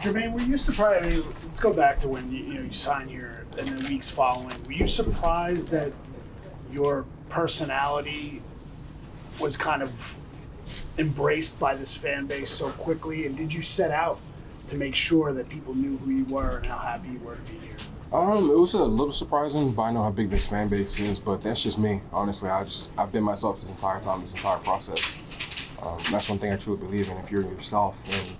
Jermaine, were you surprised? I mean, let's go back to when you signed here and the weeks following. Were you surprised that your personality was kind of embraced by this fan base so quickly? And did you set out to make sure that people knew who you were and how happy you were to be here? It was a little surprising, but I know how big this fan base is. But that's just me, honestly. I've been myself this entire time, this entire process. That's one thing I truly believe in. If you're yourself and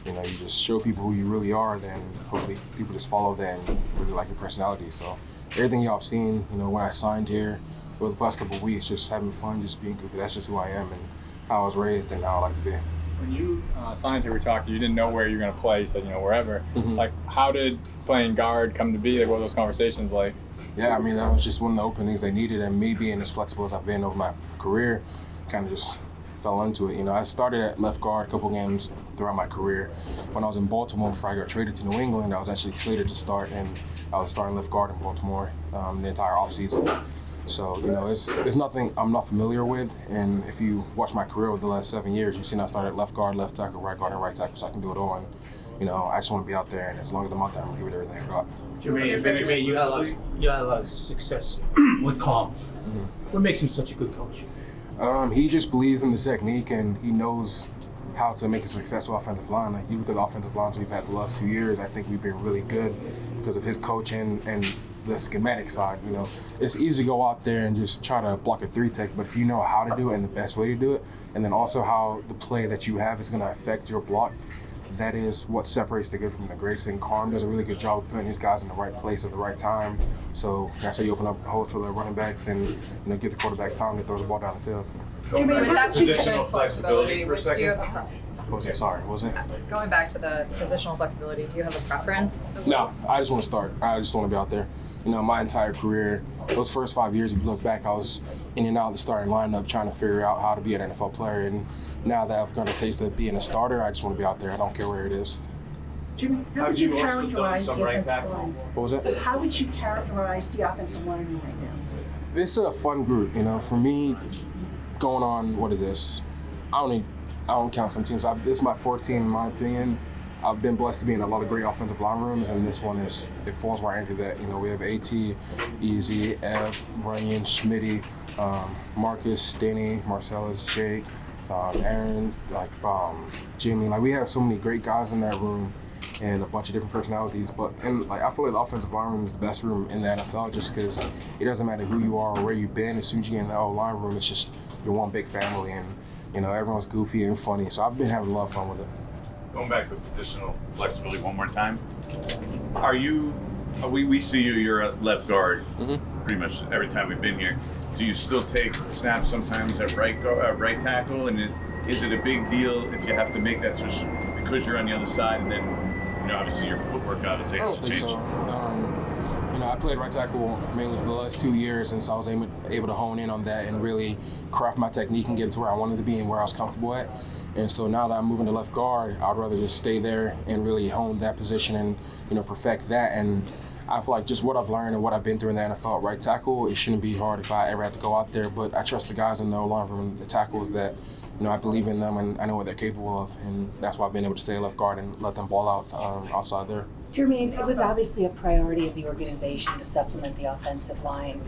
you just show people who you really are, then hopefully people just follow that and really like your personality. So everything y'all have seen, when I signed here over the past couple of weeks, just having fun, just being goofy. That's just who I am and how I was raised and how I like to be. When you signed here, we talked, you didn't know where you were going to play. You said, wherever. Mm-hmm. Like, how did playing guard come to be? Like, what were those conversations like? Yeah, I mean, that was just one of the openings they needed, and me being as flexible as I've been over my career kind of just fell into it. I started at left guard a couple games throughout my career. When I was in Baltimore before I got traded to New England, I was actually slated to start, and I was starting left guard in Baltimore the entire offseason. So, it's nothing I'm not familiar with, and if you watch my career over the last 7 years, you've seen I started left guard, left tackle, right guard, and right tackle, so I can do it all. And, I just want to be out there, and as long as I'm out there, I'm going to give it everything I got. Jermaine, you had a lot of success with Calm. Mm-hmm. What makes him such a good coach? He just believes in the technique, and he knows how to make a successful offensive line. Like, you look at the offensive lines we've had the last 2 years, I think we've been really good because of his coaching and the schematic side. It's easy to go out there and just try to block a 3-tech, but if you know how to do it and the best way to do it, and then also how the play that you have is going to affect your block, that is what separates the good from the great. And Carm does a really good job of putting his guys in the right place at the right time. So that's how you open up holes for the running backs and give the quarterback time to throw the ball down the field. With that positional flexibility, which do you have What was it? Sorry, what was it? going back to the positional flexibility, do you have a preference? No, I just want to start. I just want to be out there. My entire career, those first 5 years, if you look back, I was in and out of the starting lineup trying to figure out how to be an NFL player. And now that I've got a taste of being a starter, I just want to be out there. I don't care where it is. Jimmy, how would you characterize the offensive line? What was that? How would you characterize the offensive line right now? It's a fun group, For me, going on, what is this? I don't count some teams. This is my 4th team, in my opinion. I've been blessed to be in a lot of great offensive line rooms, and this one it falls right into that. We have AT, Easy, Ev, Ryan, Schmitty, Marcus, Denny, Marcellus, Jake, Aaron, Jimmy. We have so many great guys in that room and a bunch of different personalities. I feel like the offensive line room is the best room in the NFL just because it doesn't matter who you are or where you've been. As soon as you get in the line room, it's just you're one big family, and everyone's goofy and funny. So I've been having a lot of fun with it. Going back to positional flexibility one more time, are you? We see you're a left guard pretty much every time we've been here. Do you still take snaps sometimes at right tackle? And is it a big deal if you have to make that switch because you're on the other side and then obviously your footwork obviously has to change? I don't think so. I played right tackle mainly for the last 2 years, and so I was able to hone in on that and really craft my technique and get it to where I wanted to be and where I was comfortable at. And so now that I'm moving to left guard, I'd rather just stay there and really hone that position and perfect that. And I feel like just what I've learned and what I've been through in the NFL at right tackle, it shouldn't be hard if I ever have to go out there. But I trust the guys in the line room, the tackles that, I believe in them and I know what they're capable of. And that's why I've been able to stay left guard and let them ball out outside there. Jermaine, it was obviously a priority of the organization to supplement the offensive line.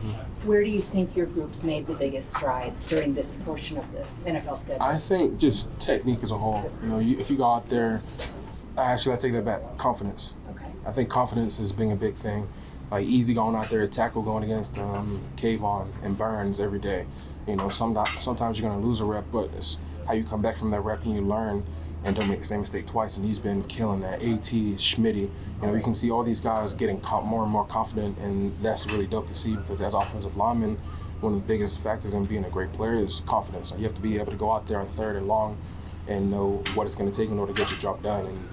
Where do you think your group's made the biggest strides during this portion of the NFL schedule? I think just technique as a whole. If you go out there, I take that back, confidence. Okay. I think confidence is being a big thing. Easy going out there, tackle going against Kayvon and Burns every day. Sometimes you're going to lose a rep, but it's how you come back from that rep and you learn and don't make the same mistake twice. And he's been killing that. AT, Schmitty, you can see all these guys getting more and more confident, and that's really dope to see because as offensive linemen, one of the biggest factors in being a great player is confidence. You have to be able to go out there on 3rd and long and know what it's going to take in order to get your job done.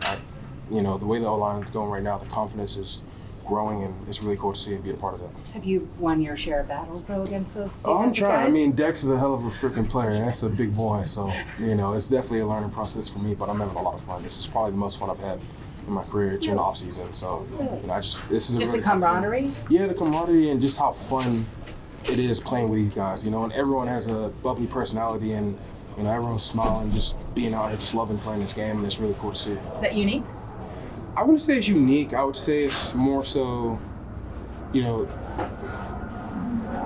And the way the O-line is going right now, the confidence is growing, and it's really cool to see and be a part of that. Have you won your share of battles, though, against those defensive I'm trying. guys? Dex is a hell of a freaking player, and that's a big boy. So, it's definitely a learning process for me, but I'm having a lot of fun. This is probably the most fun I've had in my career during the off season. So, this is just really the camaraderie? Yeah, the camaraderie and just how fun it is playing with these guys, and everyone has a bubbly personality, and everyone's smiling, just being out here, just loving playing this game, and it's really cool to see. Is that unique? I wouldn't say it's unique. I would say it's more so, you know,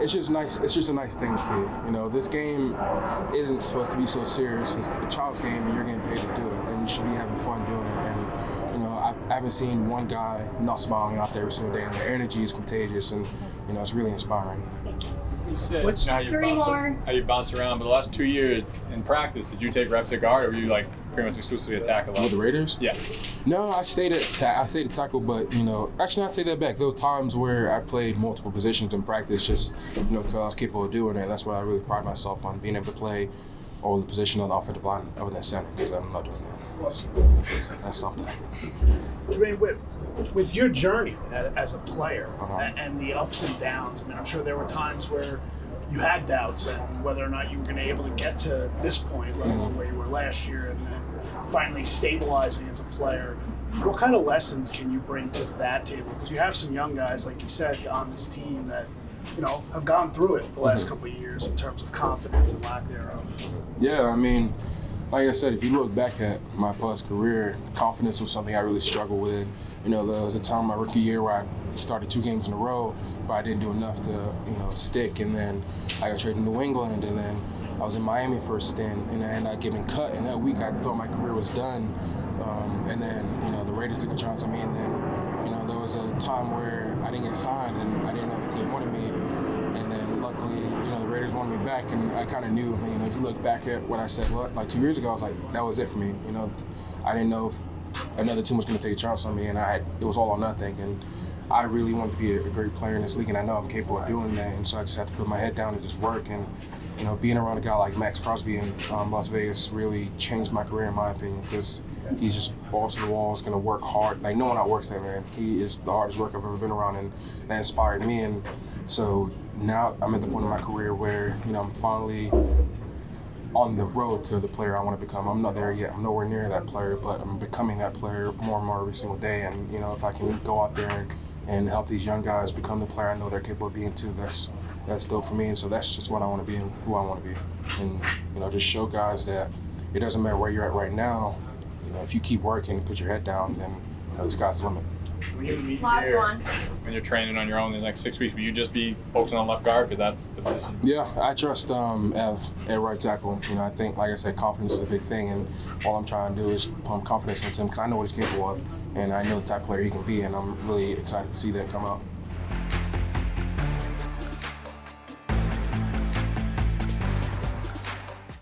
it's just nice. It's just a nice thing to see. You know, this game isn't supposed to be so serious. It's a child's game, and you're getting paid to do it, and you should be having fun doing it. And you know, I haven't seen one guy not smiling out there every single day, and their energy is contagious, and you know, it's really inspiring. You said What's- how you Three bounced, more. how you bounced around, but the last 2 years in practice, did you take reps at guard, or were you like pretty much exclusively a tackle? With the Raiders? Yeah. No, I stayed at tackle, but you know, actually, I take that back. Those times where I played multiple positions in practice, just you know, because I was capable of doing it. That's what I really pride myself on, being able to play all the position on the offensive line other than center, because I'm not doing that. That's something. Jermaine, with your journey as a player Uh-huh. and the ups and downs, I mean, I'm sure there were times where you had doubts and whether or not you were going to be able to get to this point, let alone where you were last year, and then finally stabilizing as a player. What kind of lessons can you bring to that table? Because you have some young guys, like you said, on this team that, you know, have gone through it the last couple of years in terms of confidence and lack thereof. Yeah, I mean, like I said, if you look back at my past career, confidence was something I really struggled with. You know, there was a time in my rookie year where I started 2 games in a row, but I didn't do enough to, you know, stick. And then I got traded to New England, and then I was in Miami for a stint, and I ended up getting cut. And that week, I thought my career was done. And then, you know, the Raiders took a chance on me, and then, you know, there was a time where I didn't get signed, and I didn't know if the team wanted me. And then luckily, you know, the Raiders wanted me back, and I kind of knew, you know, if you look back at what I said like 2 years ago, I was like, that was it for me. You know, I didn't know if another team was going to take a chance on me, and it was all or nothing. And I really wanted to be a great player in this league, and I know I'm capable of doing that. And so I just had to put my head down and just work. And, you know, being around a guy like Max Crosby in Las Vegas really changed my career, in my opinion, because he's just balls to the wall, is going to work hard. Like, no one outworks that man. He is the hardest worker I've ever been around, and that inspired me. And so now I'm at the point in my career where, you know, I'm finally on the road to the player I want to become. I'm not there yet. I'm nowhere near that player, but I'm becoming that player more and more every single day. And, you know, if I can go out there and help these young guys become the player I know they're capable of being too, that's dope for me. And so that's just what I want to be and who I want to be. And, you know, just show guys that it doesn't matter where you're at right now. You know, if you keep working and put your head down, then, you know, the sky's the limit. When you leave Last here, one. when you're training on your own in the next 6 weeks, will you just be focusing on left guard because that's the position? Yeah, I trust Ev at right tackle. You know, I think, like I said, confidence is a big thing, and all I'm trying to do is pump confidence into him because I know what he's capable of, and I know the type of player he can be, and I'm really excited to see that come out.